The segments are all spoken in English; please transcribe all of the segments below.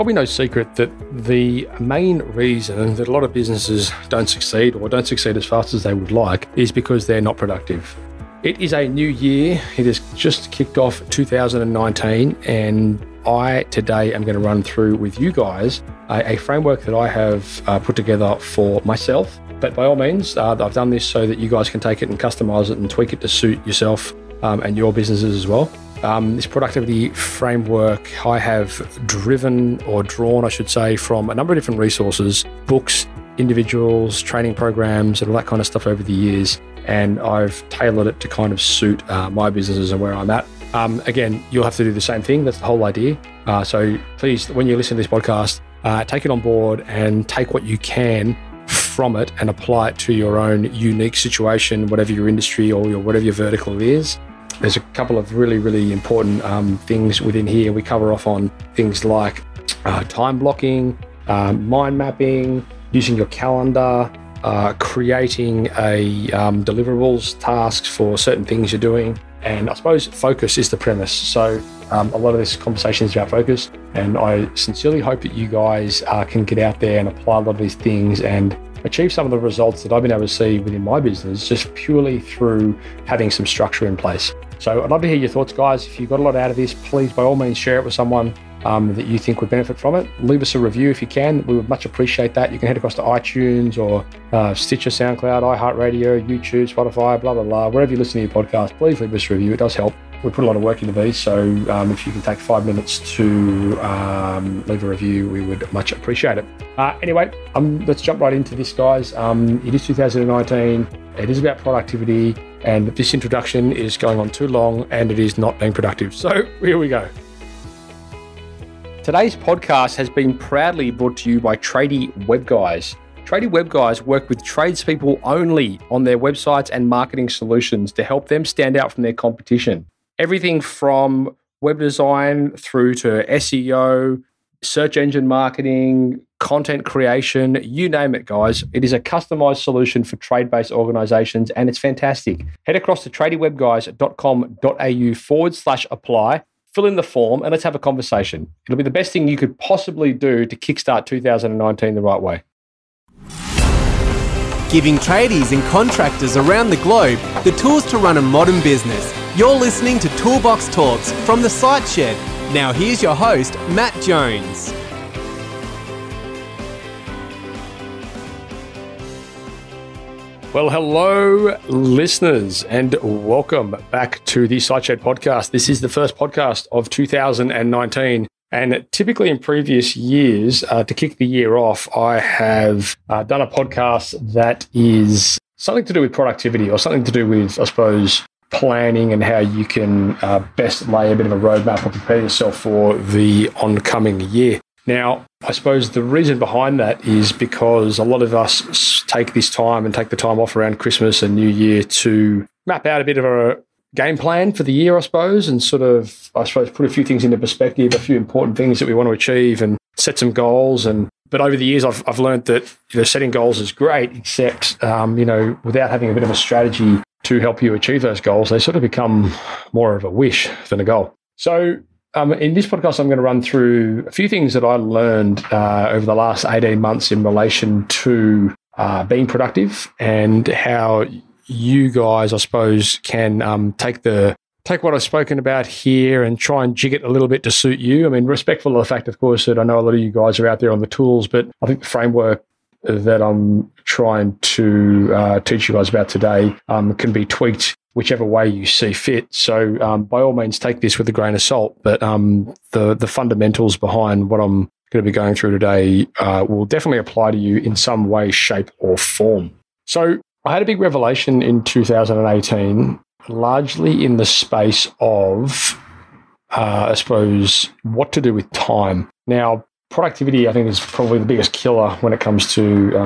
probably no secret that the main reason that a lot of businesses don't succeed or don't succeed as fast as they would like is because they're not productive. It is a new year. It has just kicked off 2019, and I today am going to run through with you guys a framework that I have put together for myself. But by all means, I've done this so that you guys can take it and customize it and tweak it to suit yourself and your businesses as well. This productivity framework I have drawn, I should say, from a number of different resources, books, individuals, training programs, and all that kind of stuff over the years. And I've tailored it to kind of suit my businesses and where I'm at. Again, you'll have to do the same thing. That's the whole idea. So please, when you listen to this podcast, take it on board and take what you can from it and apply it to your own unique situation, whatever your industry or whatever your vertical is. There's a couple of really, really important things within here. We cover off on things like time blocking, mind mapping, using your calendar, creating a deliverables tasks for certain things you're doing. And I suppose focus is the premise. So a lot of this conversation is about focus. And I sincerely hope that you guys can get out there and apply a lot of these things and achieve some of the results that I've been able to see within my business just purely through having some structure in place. So I'd love to hear your thoughts, guys. If you got a lot out of this, please, by all means, share it with someone that you think would benefit from it. Leave us a review if you can. We would much appreciate that. You can head across to iTunes or Stitcher, SoundCloud, iHeartRadio, YouTube, Spotify, blah, blah, blah. Wherever you listen to your podcast, please leave us a review. It does help. We put a lot of work into these, so if you can take 5 minutes to leave a review, we would much appreciate it. Anyway, let's jump right into this, guys. It is 2019. It is about productivity, and this introduction is going on too long, and it is not being productive. So here we go. Today's podcast has been proudly brought to you by Tradie Web Guys. Tradie Web Guys work with tradespeople only on their websites and marketing solutions to help them stand out from their competition. Everything from web design through to SEO, search engine marketing, content creation, you name it, guys. It is a customized solution for trade-based organizations, and it's fantastic. Head across to tradiewebguys.com.au/apply, fill in the form, and let's have a conversation. It'll be the best thing you could possibly do to kickstart 2019 the right way. Giving tradies and contractors around the globe the tools to run a modern business. You're listening to Toolbox Talks from the Site Shed. Now here's your host, Matt Jones. Well, hello, listeners, and welcome back to the Site Shed podcast. This is the first podcast of 2019. And typically in previous years, to kick the year off, I have done a podcast that is something to do with productivity or something to do with, I suppose, planning and how you can best lay a bit of a roadmap or prepare yourself for the oncoming year. Now, I suppose the reason behind that is because a lot of us take this time and take the time off around Christmas and New Year to map out a bit of a game plan for the year, I suppose, and sort of, put a few things into perspective, a few important things that we want to achieve and set some goals. But over the years, I've learned that setting goals is great, except without having a bit of a strategy to help you achieve those goals, they sort of become more of a wish than a goal. So in this podcast, I'm going to run through a few things that I learned over the last 18 months in relation to being productive and how you guys, I suppose, can take what I've spoken about here and try and jig it a little bit to suit you. I mean, respectful of the fact, of course, that I know a lot of you guys are out there on the tools, but I think the framework that I'm trying to teach you guys about today can be tweaked whichever way you see fit. So by all means, take this with a grain of salt, but the fundamentals behind what I'm going to be going through today will definitely apply to you in some way, shape, or form. So I had a big revelation in 2018, largely in the space of, I suppose, what to do with time. Now, productivity, I think, is probably the biggest killer when it comes to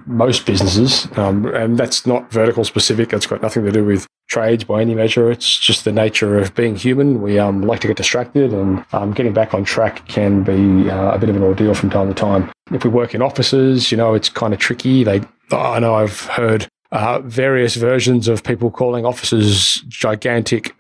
most businesses. And that's not vertical specific. That's got nothing to do with trades by any measure. It's just the nature of being human. We like to get distracted, and getting back on track can be a bit of an ordeal from time to time. If we work in offices, it's kind of tricky. I know I've heard various versions of people calling offices gigantic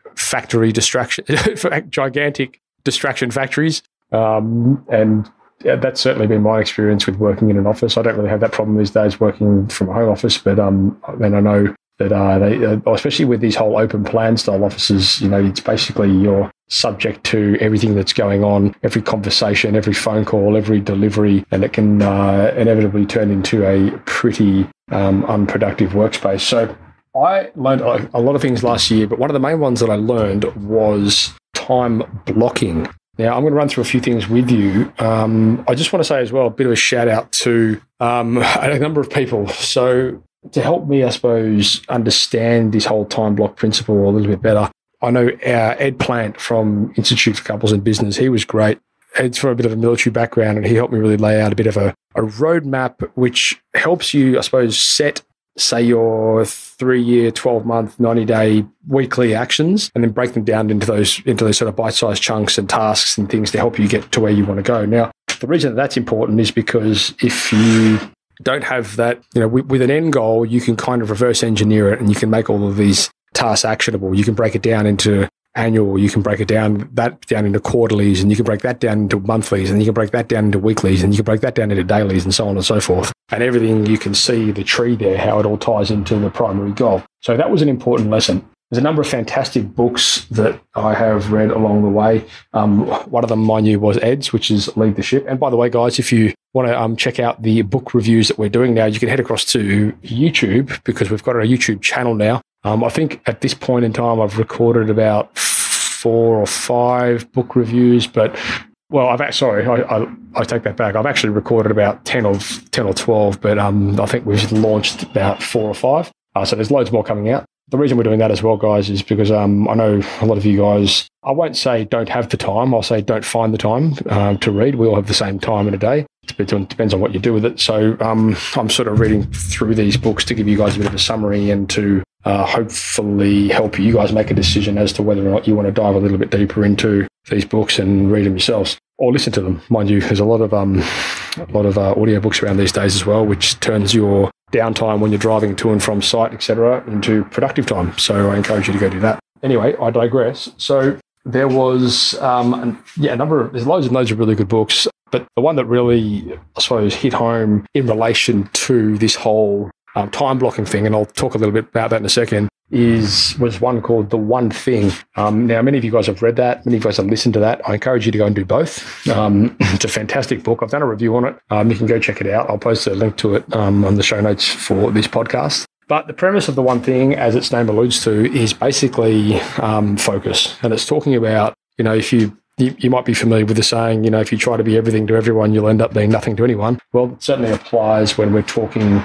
distraction factories. And yeah, that's certainly been my experience with working in an office. I don't really have that problem these days working from a home office, but then I know that they, especially with these whole open plan style offices, it's basically you're subject to everything that's going on, every conversation, every phone call, every delivery, and it can inevitably turn into a pretty unproductive workspace. So I learned a lot of things last year, but one of the main ones that I learned was time blocking. Now, I'm going to run through a few things with you. I just want to say as well, a bit of a shout out to a number of people. So to help me, I suppose, understand this whole time block principle a little bit better, I know Ed Plant from Institute for Couples in Business, he was great. Ed's from a bit of a military background, and he helped me really lay out a bit of a roadmap which helps you, I suppose, set, say, your 3-year, 12-month, 90-day weekly actions, and then break them down into those sort of bite-sized chunks and tasks and things to help you get to where you want to go. Now, the reason that's important is because if you don't have that, with an end goal, you can kind of reverse engineer it, and you can make all of these tasks actionable. You can break it down into annual, you can break it down into quarterlies, and you can break that down into monthlies, and you can break that down into weeklies, and you can break that down into dailies, and so on and so forth. And everything, you can see the tree there, how it all ties into the primary goal. So that was an important lesson. There's a number of fantastic books that I have read along the way. One of them, mind you, was Ed's, which is Lead the Ship. And by the way, guys, if you want to check out the book reviews that we're doing now, you can head across to YouTube, because we've got a YouTube channel now. I think at this point in time, I've recorded about 4 or 5 book reviews, but I take that back. I've actually recorded about 10 or 12, but I think we've launched about 4 or 5. So there's loads more coming out. The reason we're doing that as well, guys, is because I know a lot of you guys, I won't say don't have the time. I'll say don't find the time to read. We all have the same time in a day. It depends on what you do with it. So I'm sort of reading through these books to give you guys a bit of a summary and to hopefully help you guys make a decision as to whether or not you want to dive a little bit deeper into these books and read them yourselves or listen to them. Mind you, there's a lot of audio books around these days as well, which turns your downtime when you're driving to and from site, etc., into productive time. So I encourage you to go do that. Anyway, I digress. So there was there's loads and loads of really good books, but the one that really, I suppose, hit home in relation to this whole time blocking thing, and I'll talk a little bit about that in a second, was one called The One Thing. Now, many of you guys have read that. Many of you guys have listened to that. I encourage you to go and do both. It's a fantastic book. I've done a review on it. You can go check it out. I'll post a link to it on the show notes for this podcast. But the premise of The One Thing, as its name alludes to, is basically focus. And it's talking about, if you might be familiar with the saying, if you try to be everything to everyone, you'll end up being nothing to anyone. Well, it certainly applies when we're talking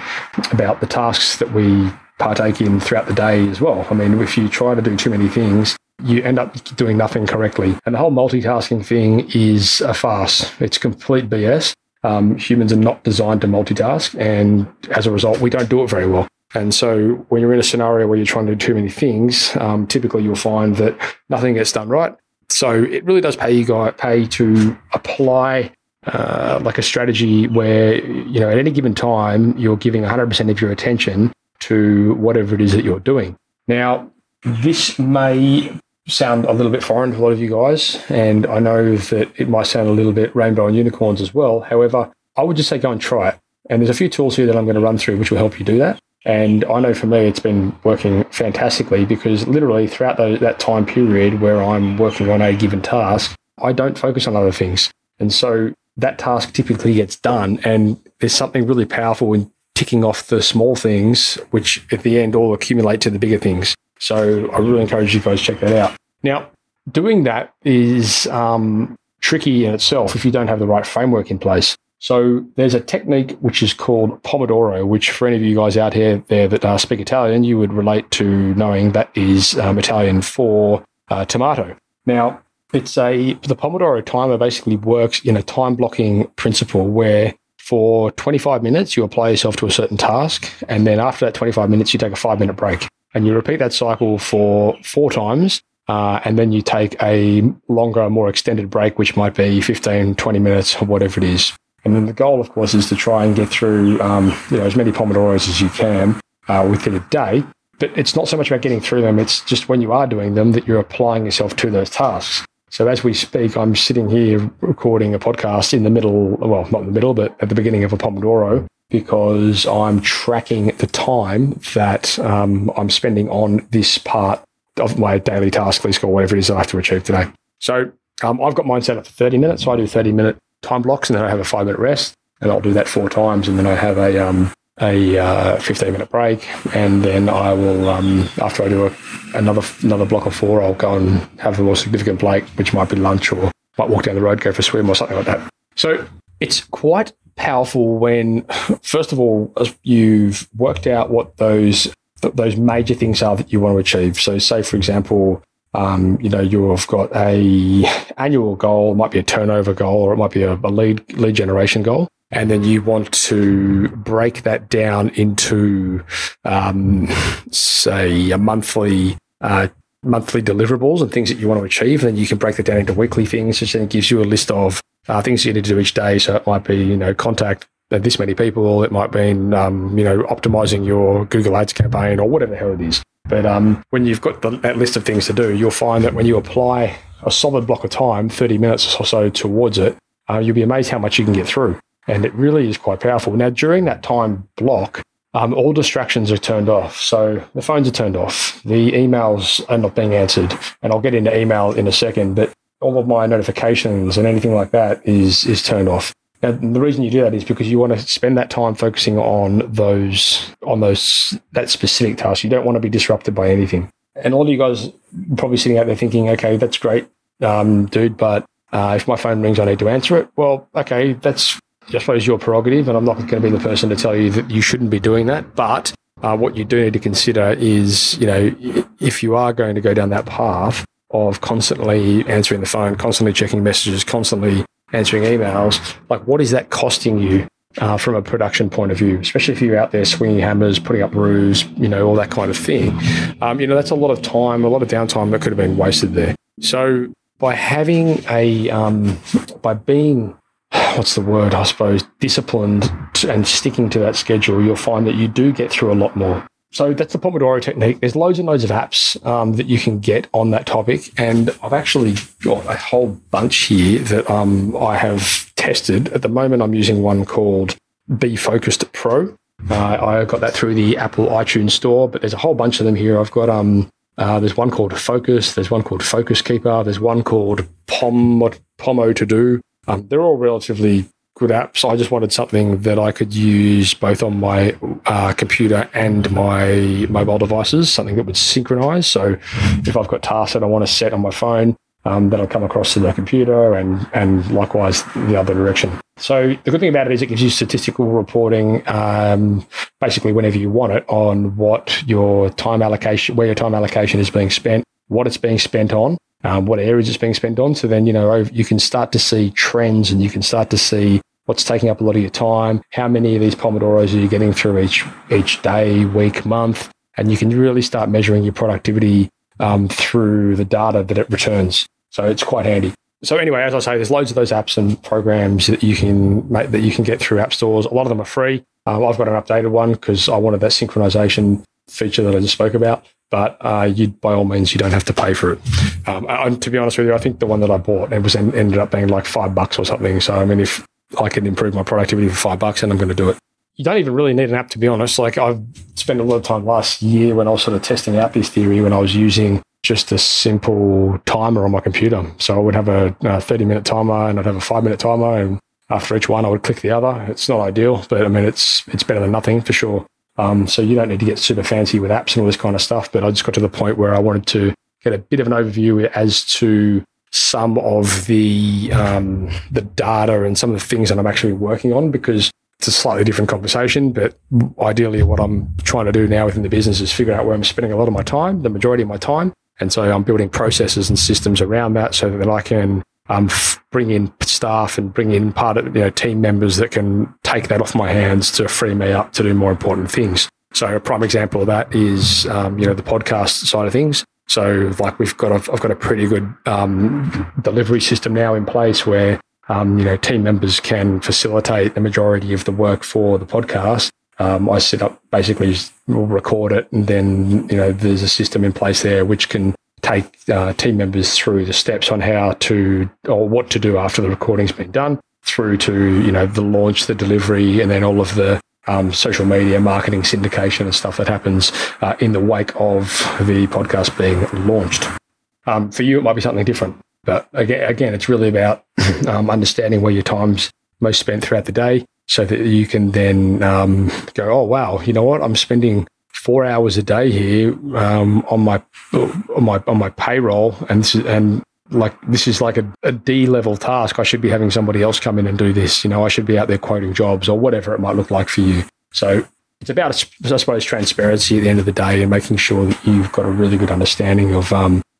about the tasks that we partake in throughout the day as well. I mean, if you try to do too many things, you end up doing nothing correctly. And the whole multitasking thing is a farce. It's complete BS. Humans are not designed to multitask, and as a result, we don't do it very well. And so when you're in a scenario where you're trying to do too many things, typically you'll find that nothing gets done right. So it really does pay to apply like a strategy where, at any given time, you're giving 100% of your attention to whatever it is that you're doing. Now, this may sound a little bit foreign to a lot of you guys, and I know that it might sound a little bit rainbow and unicorns as well. However, I would just say go and try it. And there's a few tools here that I'm going to run through which will help you do that. And I know for me, it's been working fantastically, because literally throughout that time period where I'm working on a given task, I don't focus on other things. And so that task typically gets done. And there's something really powerful in ticking off the small things, which at the end all accumulate to the bigger things. So I really encourage you guys to check that out. Now, doing that is tricky in itself if you don't have the right framework in place. So there's a technique which is called Pomodoro, which for any of you guys out here there that speak Italian, you would relate to knowing that is Italian for tomato. Now, the Pomodoro timer basically works in a time blocking principle where for 25 minutes, you apply yourself to a certain task. And then after that 25 minutes, you take a 5-minute break. And you repeat that cycle for 4 times. And then you take a longer, more extended break, which might be 15, 20 minutes or whatever it is. And then the goal, of course, is to try and get through as many Pomodoros as you can within a day. But it's not so much about getting through them. It's just when you are doing them that you're applying yourself to those tasks. So as we speak, I'm sitting here recording a podcast in the middle, well, not in the middle, but at the beginning of a Pomodoro, because I'm tracking the time that I'm spending on this part of my daily task list or whatever it is I have to achieve today. So I've got mine set up for 30 minutes. So I do 30-minute time blocks, and then I have a 5-minute rest, and I'll do that 4 times, and then I have a 15-minute break, and then I will, after I do another block of 4, I'll go and have a more significant break, which might be lunch, or might walk down the road, go for a swim or something like that. So it's quite powerful when, first of all, you've worked out what those major things are that you want to achieve. So say, for example, you've got a annual goal, it might be a turnover goal, or it might be a lead generation goal. And then you want to break that down into, say, a monthly deliverables and things that you want to achieve. And then you can break that down into weekly things, which then gives you a list of things you need to do each day. So it might be, contact this many people. It might be, optimizing your Google Ads campaign or whatever the hell it is. But when you've got that list of things to do, you'll find that when you apply a solid block of time, 30 minutes or so towards it, you'll be amazed how much you can get through. And it really is quite powerful. Now, during that time block, all distractions are turned off. So the phones are turned off. The emails are not being answered. And I'll get into email in a second, but all of my notifications and anything like that is turned off. Now, the reason you do that is because you want to spend that time focusing on that specific task. You don't want to be disrupted by anything. And all you guys probably sitting out there thinking, okay, that's great, dude, but if my phone rings, I need to answer it. Well, okay, that's, I suppose, your prerogative, and I'm not going to be the person to tell you that you shouldn't be doing that. But what you do need to consider is, if you are going to go down that path of constantly answering the phone, constantly checking messages, constantly answering emails, like, what is that costing you from a production point of view, especially if you're out there swinging hammers, putting up roofs, all that kind of thing. That's a lot of time, a lot of downtime that could have been wasted there. So by having by being, what's the word, I suppose, disciplined and sticking to that schedule, you'll find that you do get through a lot more. So that's the Pomodoro technique. There's loads and loads of apps that you can get on that topic. And I've actually got a whole bunch here that I have tested. At the moment, I'm using one called Be Focused Pro. I got that through the Apple iTunes store, but there's a whole bunch of them here. I've got there's one called Focus. There's one called Focus Keeper. There's one called Pomo To Do. They're all relatively good apps. I just wanted something that I could use both on my computer and my mobile devices, something that would synchronize. So if I've got tasks that I want to set on my phone, that'll come across to the computer, and likewise the other direction. So the good thing about it is it gives you statistical reporting, basically whenever you want it, on what your time allocation, where your time allocation is being spent, what it's being spent on, what areas it's being spent on. So then, you can start to see trends, and you can start to see what's taking up a lot of your time, how many of these Pomodoros are you getting through each day, week, month, and you can really start measuring your productivity through the data that it returns. So it's quite handy. So anyway, as I say, there's loads of those apps and programs that you can get through app stores. A lot of them are free. I've got an updated one because I wanted that synchronization feature that I just spoke about. But by all means, you don't have to pay for it. And to be honest with you, I think the one that I bought, ended up being like $5 or something. So I mean, if I can improve my productivity for $5, then I'm going to do it. You don't even really need an app, to be honest. Like, I've spent a lot of time last year when I was sort of testing out this theory, when I was using just a simple timer on my computer. So I would have a 30-minute timer, and I'd have a 5-minute timer, and after each one, I would click the other. It's not ideal, but I mean, it's better than nothing for sure. So you don't need to get super fancy with apps and all this kind of stuff. But I just got to the point where I wanted to get a bit of an overview as to some of the data and some of the things that I'm actually working on, because it's a slightly different conversation. But ideally, what I'm trying to do now within the business is figure out where I'm spending a lot of my time, the majority of my time. And so I'm building processes and systems around that so that I can bring in staff and bring in team members that can take that off my hands to free me up to do more important things. So a prime example of that is the podcast side of things. So like I've got a pretty good delivery system now in place where team members can facilitate the majority of the work for the podcast. I set up, basically record it, and then there's a system in place there which can take team members through the steps on how to or what to do after the recording's been done, through to the launch, the delivery, and then all of the social media marketing, syndication, and stuff that happens in the wake of the podcast being launched. For you, it might be something different, but again, it's really about understanding where your time's most spent throughout the day, so that you can then go, oh wow, you know what, I'm spending 4 hours a day here on my payroll, and this is like a D level task. I should be having somebody else come in and do this. I should be out there quoting jobs or whatever it might look like for you. So it's about, I suppose, transparency at the end of the day and making sure that you've got a really good understanding of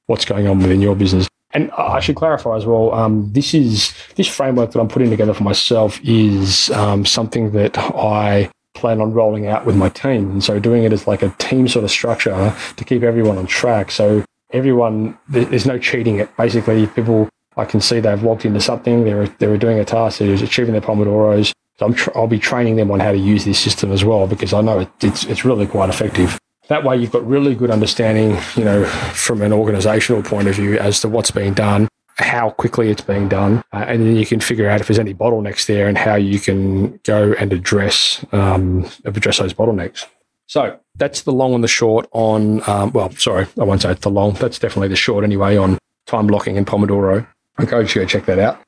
what's going on within your business. And I should clarify as well, this framework that I'm putting together for myself is something that I plan on rolling out with my team. And so doing it as like a team sort of structure to keep everyone on track. So everyone, there's no cheating it. Basically, people, I can see they've logged into something, they're doing a task, they're achieving their Pomodoros. So I'll be training them on how to use this system as well, because I know it's really quite effective. That way you've got really good understanding, from an organizational point of view as to what's being done, how quickly it's being done, and then you can figure out if there's any bottlenecks there and how you can go and address those bottlenecks. So that's the long and the short on, I won't say it's the long, that's definitely the short anyway on time blocking and Pomodoro. Go check that out.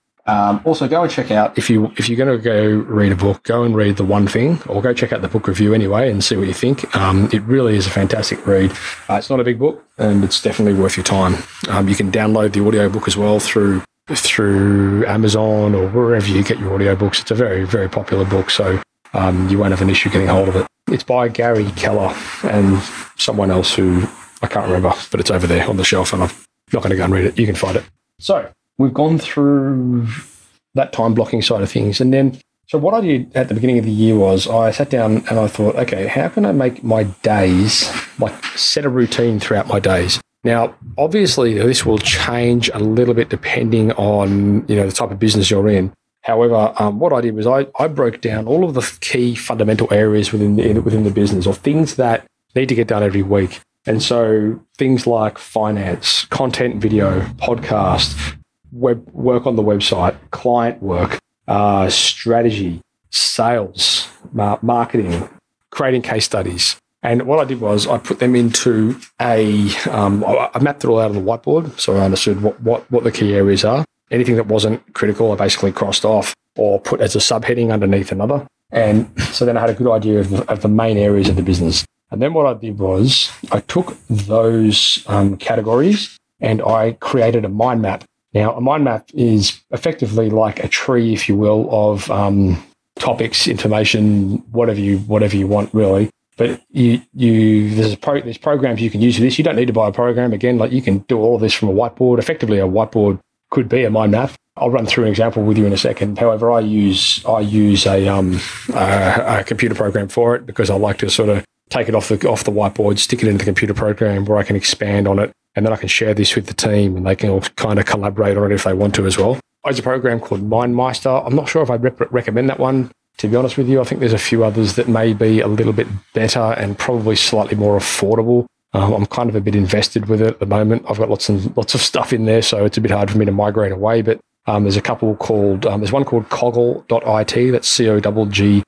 Also, go and check out, if you're going to go read a book, go and read The One Thing, or go check out the book review anyway and see what you think. It really is a fantastic read. It's not a big book, and it's definitely worth your time. You can download the audiobook as well through Amazon or wherever you get your audiobooks. It's a very, very popular book, so you won't have an issue getting hold of it. It's by Gary Keller and someone else who I can't remember, but it's over there on the shelf, and I'm not going to go and read it. You can find it. So we've gone through that time blocking side of things. And then, so what I did at the beginning of the year was I sat down and I thought, okay, how can I make my days, set a routine throughout my days? Now, obviously, this will change a little bit depending on, the type of business you're in. However, what I did was I broke down all of the key fundamental areas within the business, or things that need to get done every week. And so things like finance, content, video, podcast, work on the website, client work, strategy, sales, marketing, creating case studies. And what I did was I put them into I mapped it all out on the whiteboard, so I understood what the key areas are. Anything that wasn't critical, I basically crossed off or put as a subheading underneath another. And so then I had a good idea of the main areas of the business. And then what I did was I took those categories and I created a mind map. Now, a mind map is effectively like a tree, if you will, of topics, information, whatever you want, really. But there's programs you can use for this. You don't need to buy a program. Again, you can do all of this from a whiteboard. Effectively, a whiteboard could be a mind map. I'll run through an example with you in a second. However, I use a computer program for it, because I like to sort of take it off the whiteboard, stick it into the computer program where I can expand on it, and then I can share this with the team, and they can all kind of collaborate on it if they want to as well. There's a program called MindMeister. I'm not sure if I'd recommend that one, to be honest with you. I think there's a few others that may be a little bit better and probably slightly more affordable. I'm kind of a bit invested with it at the moment. I've got lots of stuff in there, so it's a bit hard for me to migrate away. But there's a couple called, there's one called Coggle.it, that's COGGLE.it.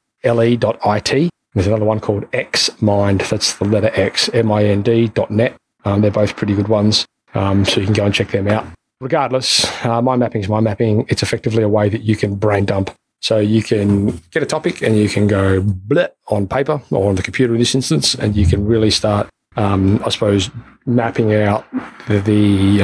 There's another one called XMind, that's the letter X, MIND.net. They're both pretty good ones, so you can go and check them out. Regardless, mind mapping is mind mapping. It's effectively a way that you can brain dump. So you can get a topic and you can go bleh on paper or on the computer in this instance, and you can really start, I suppose, mapping out the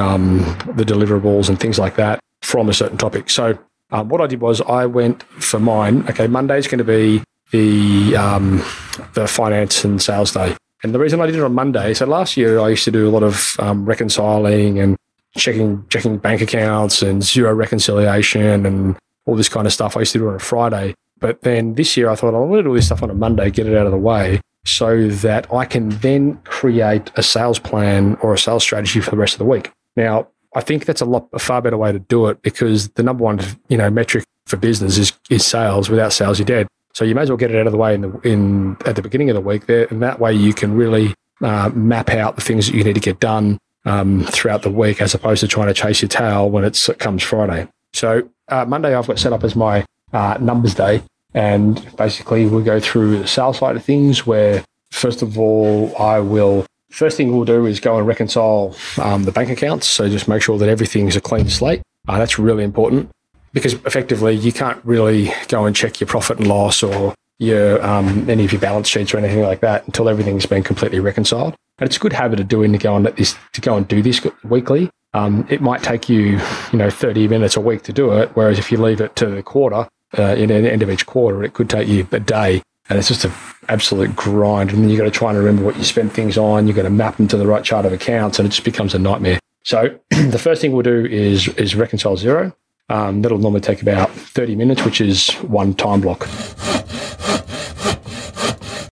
deliverables and things like that from a certain topic. So what I did was I went for mine. Okay, Monday's going to be the finance and sales day. And the reason I did it on Monday, so last year I used to do a lot of reconciling and checking bank accounts and zero reconciliation and all this kind of stuff. I used to do it on a Friday. But then this year I thought, I want to do all this stuff on a Monday, get it out of the way, so that I can then create a sales plan or a sales strategy for the rest of the week. Now, I think that's a far better way to do it, because the number one, metric for business is sales. Without sales, you're dead. So you may as well get it out of the way at the beginning of the week there, and that way you can really map out the things that you need to get done throughout the week, as opposed to trying to chase your tail when it comes Friday. So Monday I've got set up as my numbers day, and basically we'll go through the sales side of things where, first of all, first thing we'll do is go and reconcile the bank accounts. So just make sure that everything's a clean slate. That's really important because effectively you can't really go and check your profit and loss or your any of your balance sheets or anything like that until everything's been completely reconciled. And it's a good habit of doing to go and do this weekly. It might take you, 30 minutes a week to do it, whereas if you leave it to the quarter, in the end of each quarter, it could take you a day. And it's just an absolute grind. And then you've got to try and remember what you spend things on. You've got to map them to the right chart of accounts, and it just becomes a nightmare. So the first thing we'll do is reconcile zero. That'll normally take about 30 minutes, which is one time block.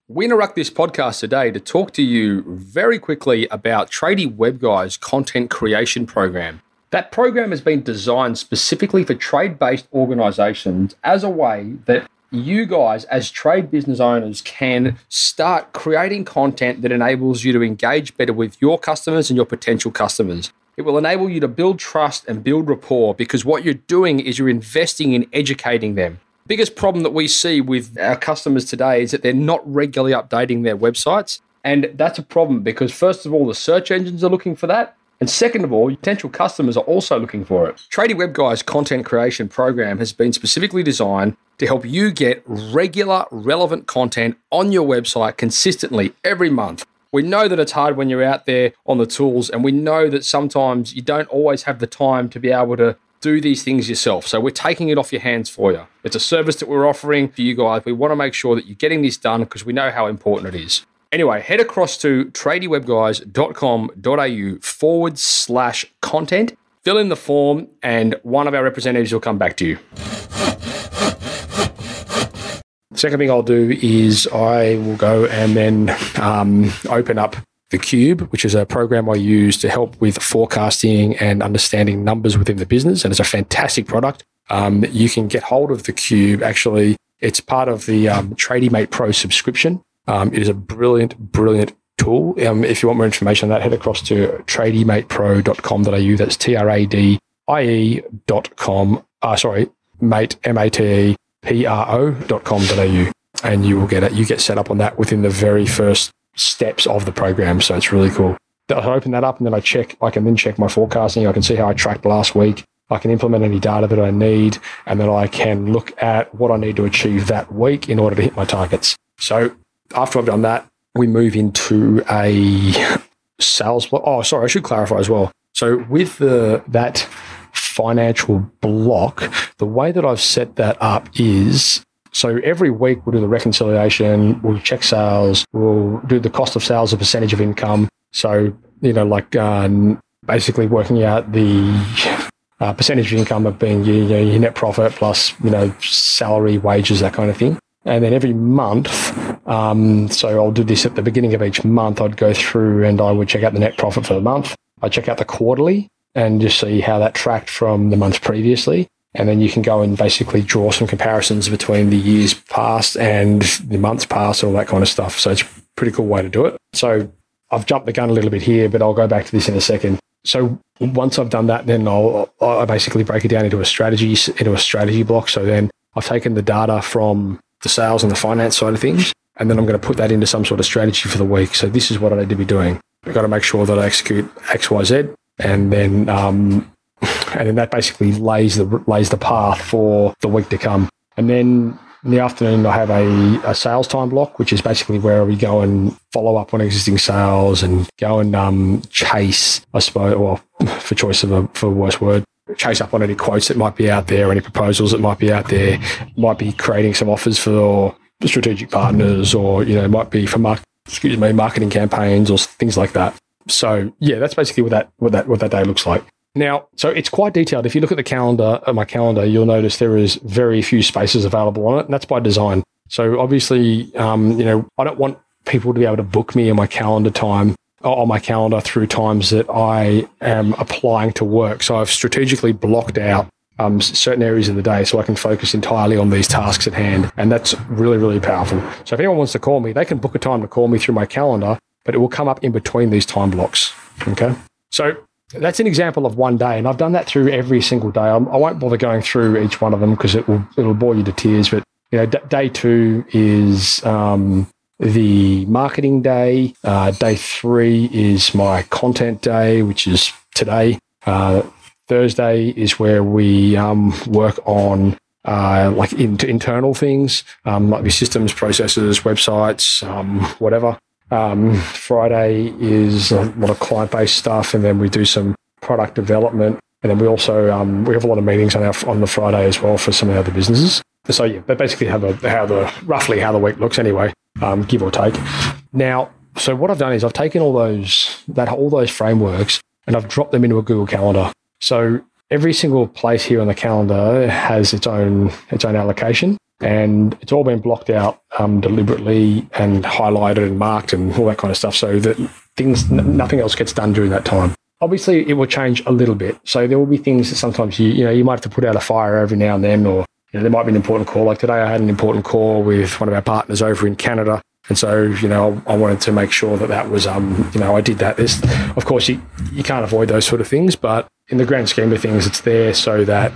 We interrupt this podcast today to talk to you very quickly about Tradie Web Guy's content creation program. That program has been designed specifically for trade-based organizations as a way that you guys as trade business owners can start creating content that enables you to engage better with your customers and your potential customers. It will enable you to build trust and build rapport because what you're doing is you're investing in educating them. Biggest problem that we see with our customers today is that they're not regularly updating their websites. And that's a problem because, first of all, the search engines are looking for that. And second of all, potential customers are also looking for it. Tradie Web Guy's content creation program has been specifically designed to help you get regular, relevant content on your website consistently every month. We know that it's hard when you're out there on the tools, and we know that sometimes you don't always have the time to be able to do these things yourself. So we're taking it off your hands for you. It's a service that we're offering for you guys. We want to make sure that you're getting this done because we know how important it is. Anyway, head across to tradiewebguys.com.au/content, fill in the form, and one of our representatives will come back to you. The second thing I'll do is I will go and then open up the Cube, which is a program I use to help with forecasting and understanding numbers within the business. And it's a fantastic product. You can get hold of the Cube. Actually, it's part of the Tradie Mate Pro subscription. It is a brilliant tool. If you want more information on that, head across to tradiematepro.com.au. That's TRADIE.com. Mate, MATEPRO.com.au. And you will get it. You get set up on that within the very first steps of the program. So it's really cool. I open that up and then I can then check my forecasting. I can see how I tracked last week. I can implement any data that I need, and then I can look at what I need to achieve that week in order to hit my targets. So after I've done that, we move into a sales block. Oh, sorry, I should clarify as well. So with that financial block, the way that I've set that up is, so every week we'll do the reconciliation, we'll check sales, we'll do the cost of sales, a percentage of income. So, basically working out the percentage of income of being your net profit plus, salary, wages, that kind of thing. And then every month, so I'll do this at the beginning of each month, I'd go through and I would check out the net profit for the month. I'd check out the quarterly and just see how that tracked from the months previously. And then you can go and basically draw some comparisons between the years past and the months past, all that kind of stuff. So it's a pretty cool way to do it. So I've jumped the gun a little bit here, but I'll go back to this in a second. So once I've done that, then I basically break it down into a strategy block. So then I've taken the data from the sales and the finance side of things, and then I'm going to put that into some sort of strategy for the week. So this is what I need to be doing. I've got to make sure that I execute X, Y, Z, and then that basically lays the path for the week to come. And then in the afternoon, I have a sales time block, which is basically where we go and follow up on existing sales and go and chase, I suppose, or for choice of a worse word, chase up on any quotes that might be out there, any proposals that might be out there. Might be creating some offers for strategic partners, or might be for marketing campaigns or things like that. So yeah, that's basically what that day looks like. Now, so it's quite detailed. If you look at my calendar, you'll notice there is very few spaces available on it, and that's by design. So obviously, I don't want people to be able to book me on my calendar through times that I am applying to work. So I've strategically blocked out certain areas of the day so I can focus entirely on these tasks at hand. And that's really, really powerful. So if anyone wants to call me, they can book a time to call me through my calendar, but it will come up in between these time blocks. Okay. So that's an example of one day, and I've done that through every single day. I won't bother going through each one of them because it'll bore you to tears. But day 2 is the marketing day. Day 3 is my content day, which is today. Thursday is where we work on like internal things, like the systems, processes, websites, whatever. Friday is a lot of client-based stuff, and then we do some product development, and then we also we have a lot of meetings on the Friday as well for some of the other businesses. So yeah, but basically roughly how the week looks anyway, give or take. Now, so what I've done is I've taken all those frameworks and I've dropped them into a Google Calendar. So every single place here on the calendar has its own allocation. And it's all been blocked out deliberately and highlighted and marked and all that kind of stuff, so that nothing else gets done during that time. Obviously, it will change a little bit. So there will be things that sometimes you might have to put out a fire every now and then, or there might be an important call. Like today, I had an important call with one of our partners over in Canada, and so I wanted to make sure that was I did that. Of course, you can't avoid those sort of things, but in the grand scheme of things, it's there so that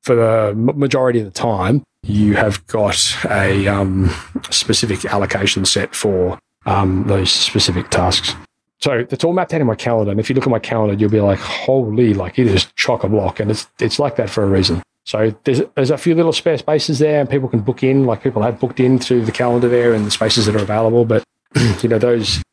for the majority of the time, you have got a specific allocation set for those specific tasks. So it's all mapped out in my calendar. And if you look at my calendar, you'll be like, holy, like it is chock-a-block. And it's like that for a reason. So there's a few little spare spaces there, and people can book in, like people have booked in through the calendar there and the spaces that are available. But,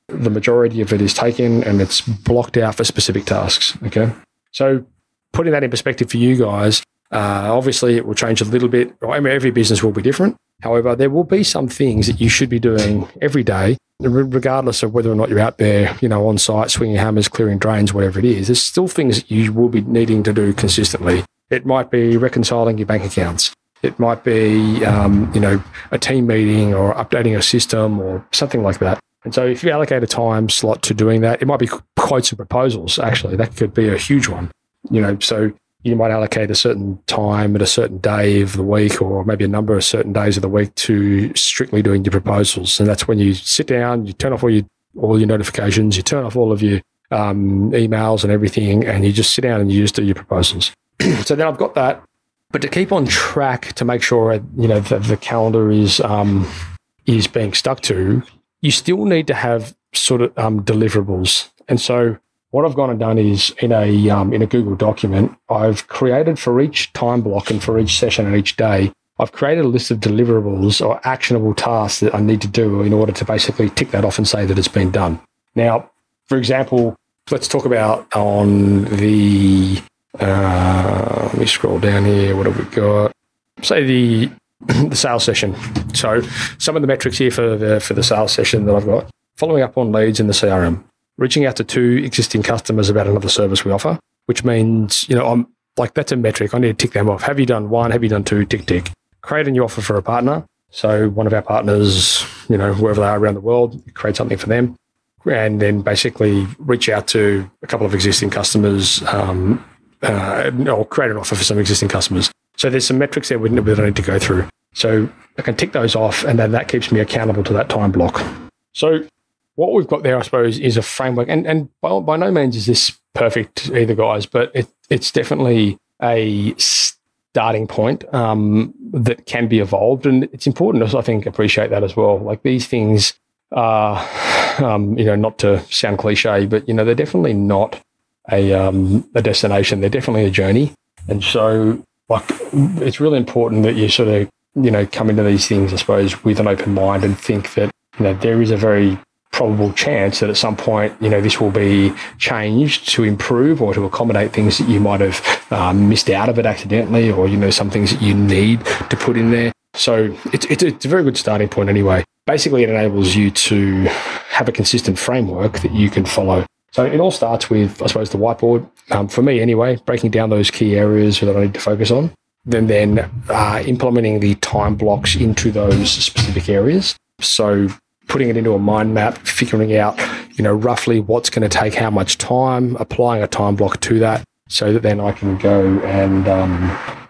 the majority of it is taken and it's blocked out for specific tasks. Okay. So putting that in perspective for you guys, obviously, it will change a little bit. I mean, every business will be different. However, there will be some things that you should be doing every day, regardless of whether or not you're out there, on site, swinging hammers, clearing drains, whatever it is. There's still things that you will be needing to do consistently. It might be reconciling your bank accounts. It might be, a team meeting or updating a system or something like that. And so if you allocate a time slot to doing that, it might be quotes and proposals, actually. That could be a huge one, so you might allocate a certain time at a certain day of the week, or maybe a number of certain days of the week to strictly doing your proposals. And that's when you sit down, you turn off all your notifications, you turn off all of your emails and everything, and you just sit down and you just do your proposals. So then I've got that. But to keep on track, to make sure that the calendar is being stuck to, you still need to have sort of deliverables. And so what I've gone and done is in a Google document, I've created for each time block and for each session and each day, I've created a list of deliverables or actionable tasks that I need to do in order to basically tick that off and say that it's been done. Now, for example, let's talk about on the, let me scroll down here. What have we got? Say the sales session. So some of the metrics here for the sales session that I've got: following up on leads in the CRM, reaching out to 2 existing customers about another service we offer, which means, I'm like, that's a metric. I need to tick them off. Have you done 1? Have you done 2? Tick, tick. Create a new offer for a partner. So one of our partners, wherever they are around the world, create something for them. And then basically reach out to a couple of existing customers, or create an offer for some existing customers. So there's some metrics there that I need to go through. So I can tick those off, and then that keeps me accountable to that time block. So what we've got there, I suppose, is a framework. And by no means is this perfect either, guys, but it's definitely a starting point that can be evolved. And it's important to, I think, appreciate that as well. Like, these things are, not to sound cliche, but, they're definitely not a destination. They're definitely a journey. And so, like, it's really important that you sort of, come into these things, I suppose, with an open mind and think that, there is a very probable chance that at some point, this will be changed to improve or to accommodate things that you might have missed out of it accidentally, or, some things that you need to put in there. So it's a very good starting point anyway. Basically, it enables you to have a consistent framework that you can follow. So it all starts with, I suppose, the whiteboard. For me anyway, breaking down those key areas that I need to focus on, then implementing the time blocks into those specific areas. So putting it into a mind map, figuring out, roughly what's going to take how much time, applying a time block to that, so that then I can go and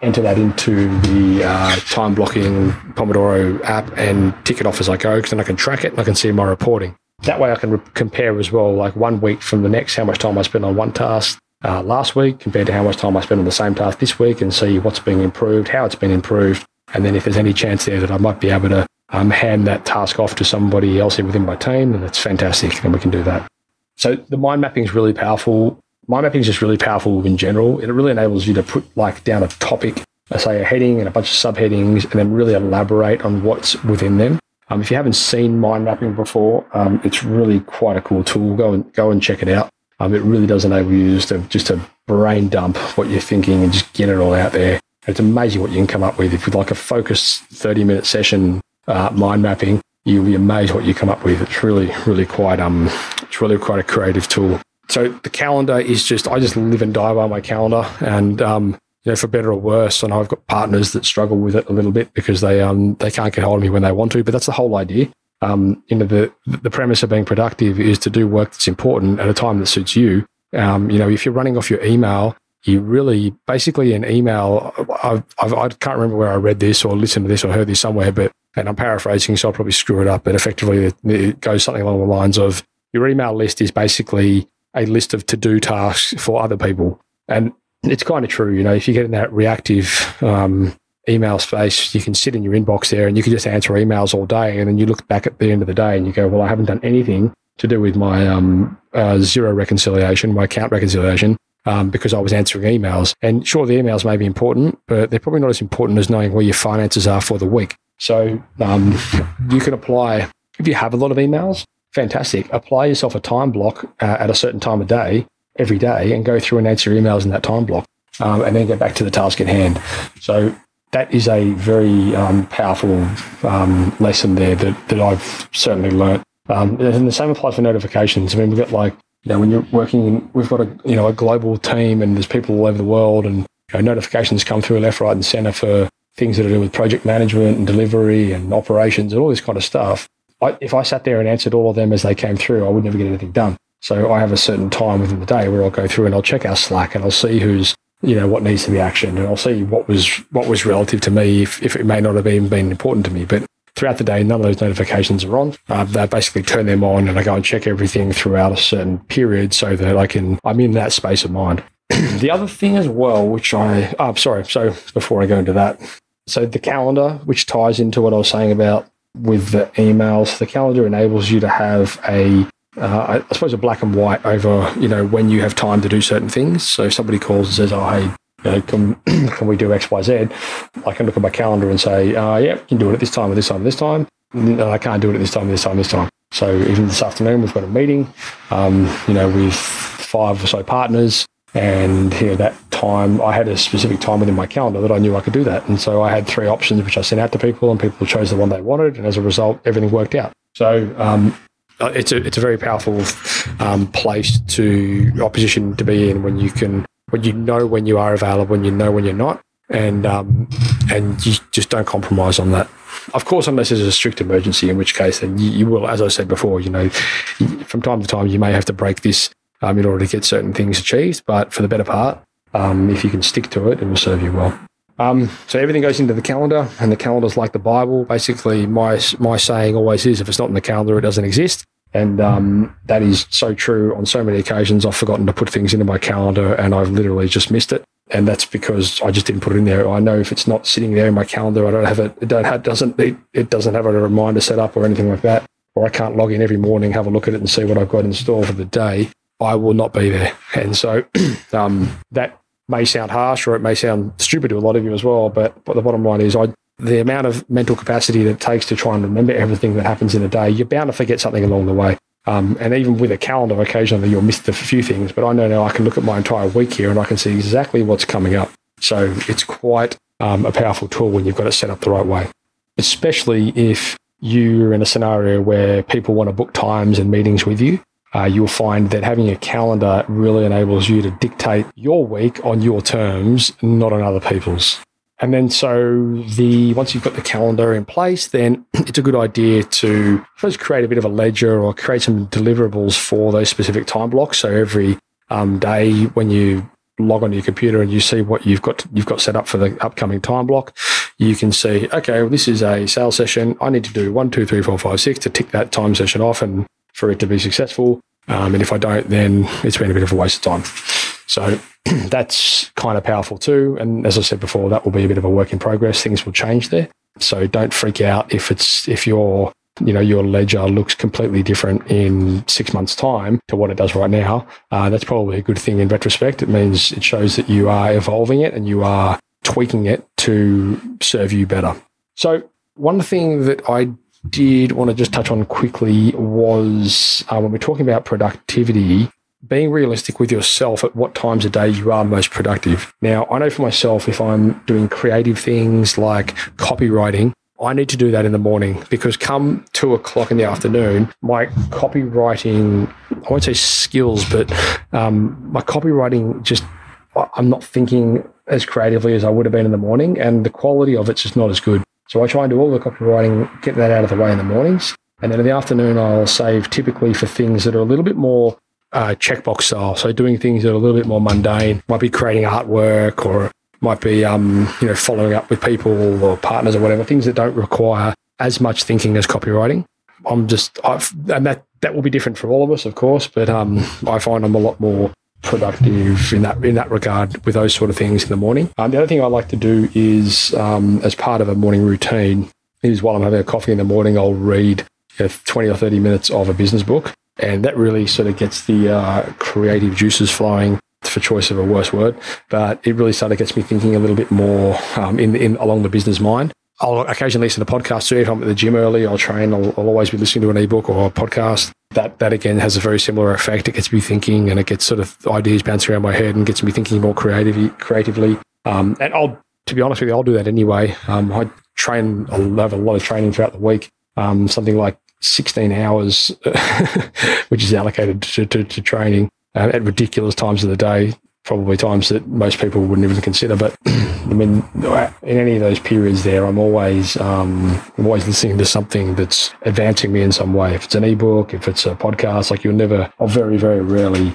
enter that into the time blocking Pomodoro app and tick it off as I go, because then I can track it and I can see my reporting. that way I can compare as well, like 1 week from the next, how much time I spent on one task last week compared to how much time I spent on the same task this week, and see what's being improved, how it's been improved. And then if there's any chance there that I might be able to hand that task off to somebody else within my team, then that's fantastic, and we can do that. So the mind mapping is really powerful. Mind mapping is just really powerful in general. It really enables you to put like down a topic, say a heading and a bunch of subheadings, and then really elaborate on what's within them. If you haven't seen mind mapping before, it's really quite a cool tool. Go and check it out. It really does enable you just to brain dump what you're thinking and just get it all out there. It's amazing what you can come up with. If you'd like a focused 30-minute session mind mapping, you'll be amazed what you come up with. It's really quite a creative tool. So the calendar is just, I just live and die by my calendar, and for better or worse, I know I've got partners that struggle with it a little bit because they can't get hold of me when they want to, but that's the whole idea. The premise of being productive is to do work that's important at a time that suits you. If you're running off your email, you really, basically an email, I can't remember where I read this or listened to this or heard this somewhere, and I'm paraphrasing, so I'll probably screw it up, but effectively it goes something along the lines of, your email list is basically a list of to-do tasks for other people. And it's kind of true, if you get in that reactive email space, you can sit in your inbox there and you can just answer emails all day, and then you look back at the end of the day and you go, well, I haven't done anything to do with my Xero reconciliation, my account reconciliation, because I was answering emails. And sure, the emails may be important, but they're probably not as important as knowing where your finances are for the week. So you can apply, if you have a lot of emails, fantastic. Apply yourself a time block at a certain time of day, every day, and go through and answer emails in that time block, and then get back to the task at hand. So that is a very powerful lesson there that I've certainly learnt. And the same applies for notifications. I mean, we've got when you're working, we've got a global team, and there's people all over the world, and notifications come through left, right, and centre for things that are to do with project management and delivery and operations and all this kind of stuff. If I sat there and answered all of them as they came through, I would never get anything done. So I have a certain time within the day where I'll go through and I'll check our Slack, and I'll see who's, what needs to be actioned, and I'll see what was relative to me, if it may not have even been important to me. But throughout the day, none of those notifications are on. They basically turn them on, and I go and check everything throughout a certain period so that I'm in that space of mind. The other thing as well, so before I go into that, so the calendar, which ties into what I was saying about with the emails, the calendar enables you to have I suppose a black and white over, when you have time to do certain things. So if somebody calls and says, oh, hey, can we do X, Y, Z? I can look at my calendar and say, yeah, you can do it at this time, at this time, this time. No, I can't do it at this time, this time, this time. So even this afternoon, we've got a meeting, with 5 or so partners. And that time, I had a specific time within my calendar that I knew I could do that. And so I had 3 options, which I sent out to people, and people chose the one they wanted. And as a result, everything worked out. So it's a very powerful place opposition to be in when you know when you are available, when you know when you're not, and you just don't compromise on that. Of course, unless there's a strict emergency, in which case then you will, as I said before, from time to time you may have to break this in order to get certain things achieved. But for the better part, if you can stick to it, it will serve you well. So everything goes into the calendar, and the calendar's like the Bible. Basically, my saying always is, if it's not in the calendar, it doesn't exist. And that is so true. On so many occasions, I've forgotten to put things into my calendar, and I've literally just missed it. And that's because I just didn't put it in there. I know if it's not sitting there in my calendar, I don't have it. It doesn't have a reminder set up or anything like that. Or I can't log in every morning, have a look at it, and see what I've got in store for the day. I will not be there. And so that may sound harsh, or it may sound stupid to a lot of you as well. But the bottom line is, the amount of mental capacity that it takes to try and remember everything that happens in a day, you're bound to forget something along the way. And even with a calendar, occasionally you'll miss a few things. But I know now I can look at my entire week here and I can see exactly what's coming up. So it's quite a powerful tool when you've got it set up the right way, especially if you're in a scenario where people want to book times and meetings with you. You'll find that having a calendar really enables you to dictate your week on your terms, not on other people's. And then once you've got the calendar in place, then it's a good idea to first create a bit of a ledger or create some deliverables for those specific time blocks. So every day when you log onto your computer and you see what you've got set up for the upcoming time block, you can see, okay, well, this is a sales session. I need to do 1, 2, 3, 4, 5, 6 to tick that time session off and for it to be successful. And if I don't, then it's been a bit of a waste of time. So that's kind of powerful too. And as I said before, that will be a bit of a work in progress. Things will change there. So don't freak out if your ledger looks completely different in 6 months' time to what it does right now. That's probably a good thing in retrospect. It means it shows that you are evolving it and you are tweaking it to serve you better. So one thing that I did want to just touch on quickly was when we're talking about productivity, being realistic with yourself at what times a day you are most productive. Now, I know for myself, if I'm doing creative things like copywriting, I need to do that in the morning because come 2:00 in the afternoon, my copywriting, I won't say skills, but my copywriting I'm not thinking as creatively as I would have been in the morning, and the quality of it's just not as good. So I try and do all the copywriting, get that out of the way in the mornings. And then in the afternoon, I'll save typically for things that are a little bit more checkbox style. So doing things that are a little bit more mundane, might be creating artwork or might be, following up with people or partners or whatever, things that don't require as much thinking as copywriting. And that will be different for all of us, of course, but I find I'm a lot more productive in that regard with those sort of things in the morning. The other thing I like to do is, as part of a morning routine, is while I'm having a coffee in the morning, I'll read 20 or 30 minutes of a business book. And that really sort of gets the creative juices flowing, for choice of a worse word. But it really sort of gets me thinking a little bit more in along the business mind. I'll occasionally listen to podcasts too. If I'm at the gym early, I'll train. I'll always be listening to an ebook or a podcast. That again has a very similar effect. It gets me thinking, and it gets sort of ideas bouncing around my head and gets me thinking more creatively. And to be honest with you, I'll do that anyway. I train. I'll have a lot of training throughout the week. Something like 16 hours, which is allocated to training at ridiculous times of the day. Probably times that most people wouldn't even consider. But I mean, in any of those periods there, I'm always listening to something that's advancing me in some way. If it's an ebook, if it's a podcast, I'll very, very rarely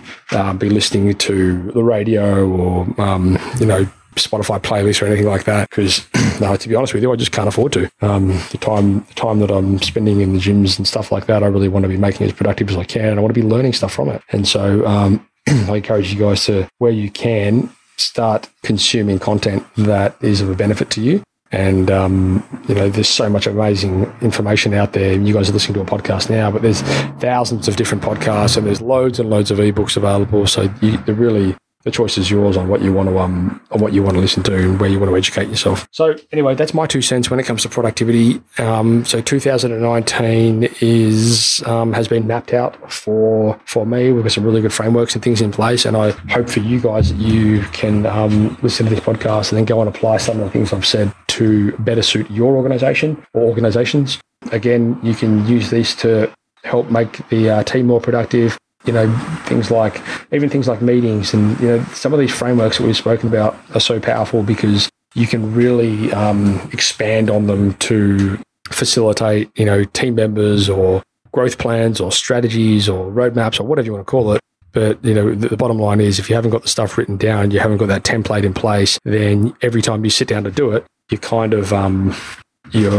be listening to the radio or, Spotify playlist or anything like that. Because to be honest with you, I just can't afford to. The time that I'm spending in the gyms and stuff like that, I really want to be making it as productive as I can. And I want to be learning stuff from it. And so, I encourage you guys to, where you can, start consuming content that is of a benefit to you. And, there's so much amazing information out there. You guys are listening to a podcast now, but there's thousands of different podcasts and there's loads and loads of ebooks available. So the choice is yours on what you want to listen to and where you want to educate yourself. So anyway, that's my 2 cents when it comes to productivity. So 2019 has been mapped out for me. We've got some really good frameworks and things in place, and I hope for you guys that you can listen to this podcast and then go and apply some of the things I've said to better suit your organization or organizations. Again, you can use these to help make the team more productive. Things like meetings and, some of these frameworks that we've spoken about are so powerful because you can really expand on them to facilitate, team members or growth plans or strategies or roadmaps or whatever you want to call it. But, the bottom line is if you haven't got the stuff written down, you haven't got that template in place, then every time you sit down to do it, you're kind of doing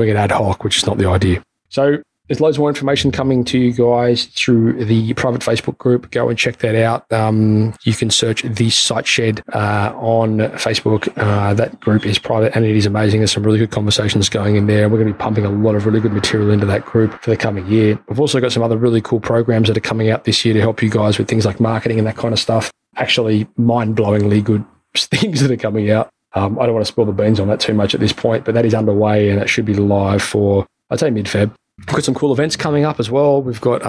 it ad hoc, which is not the idea. So, there's loads more information coming to you guys through the private Facebook group. Go and check that out. You can search The Site Shed on Facebook. That group is private and it is amazing. There's some really good conversations going in there. We're going to be pumping a lot of really good material into that group for the coming year. We've also got some other really cool programs that are coming out this year to help you guys with things like marketing and that kind of stuff. Actually, mind-blowingly good things that are coming out. I don't want to spill the beans on that too much at this point, but that is underway and it should be live for, I'd say, mid-Feb. We've got some cool events coming up as well. We've got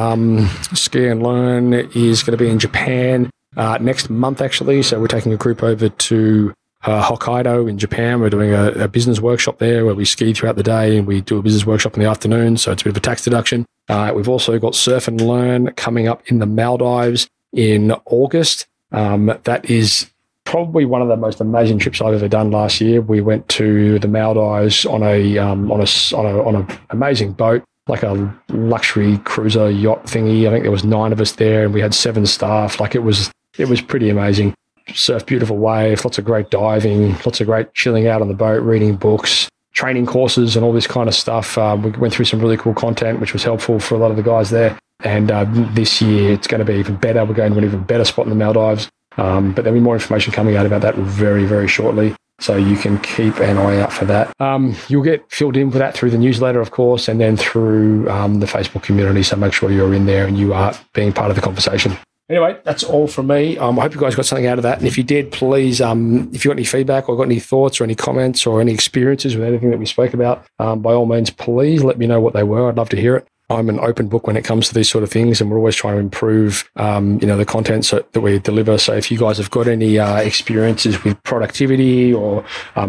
Ski and Learn is going to be in Japan next month, actually. So we're taking a group over to Hokkaido in Japan. We're doing a business workshop there where we ski throughout the day and we do a business workshop in the afternoon. So it's a bit of a tax deduction. We've also got Surf and Learn coming up in the Maldives in August. That is probably one of the most amazing trips I've ever done last year. We went to the Maldives on an amazing boat, like a luxury cruiser yacht thingy. I think there was 9 of us there and we had 7 staff. Like it was pretty amazing. Surf beautiful waves, lots of great diving, lots of great chilling out on the boat, reading books, training courses and all this kind of stuff. We went through some really cool content, which was helpful for a lot of the guys there. And this year, it's going to be even better. We're going to an even better spot in the Maldives. But there'll be more information coming out about that very, very shortly. So you can keep an eye out for that. You'll get filled in with that through the newsletter, of course, and then through the Facebook community. So make sure you're in there and you are being part of the conversation. Anyway, that's all from me. I hope you guys got something out of that. And if you did, please, if you got any feedback or got any thoughts or any comments or any experiences with anything that we spoke about, by all means, please let me know what they were. I'd love to hear it. I'm an open book when it comes to these sort of things, and we're always trying to improve, the content that we deliver. So if you guys have got any experiences with productivity or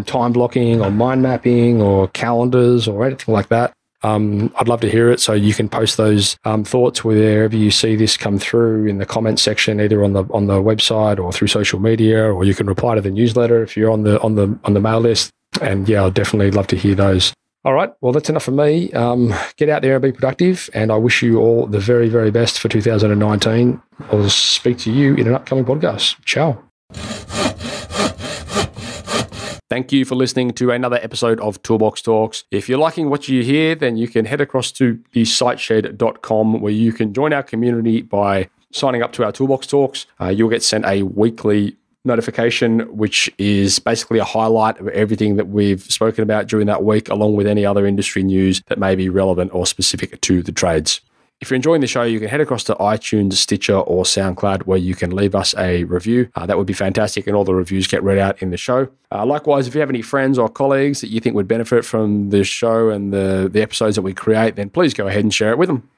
time blocking or mind mapping or calendars or anything like that, I'd love to hear it. So you can post those thoughts wherever you see this come through in the comments section, either on the website or through social media, or you can reply to the newsletter if you're on the mail list. And yeah, I'd definitely love to hear those. All right, well, that's enough from me. Get out there and be productive, and I wish you all the very, very best for 2019. I'll speak to you in an upcoming podcast. Ciao. Thank you for listening to another episode of Toolbox Talks. If you're liking what you hear, then you can head across to thesiteshed.com, where you can join our community by signing up to our Toolbox Talks. You'll get sent a weekly notification, which is basically a highlight of everything that we've spoken about during that week, along with any other industry news that may be relevant or specific to the trades. If you're enjoying the show, you can head across to iTunes, Stitcher, or SoundCloud, where you can leave us a review. That would be fantastic, and all the reviews get read out in the show. Likewise, if you have any friends or colleagues that you think would benefit from the show and the episodes that we create, then please go ahead and share it with them.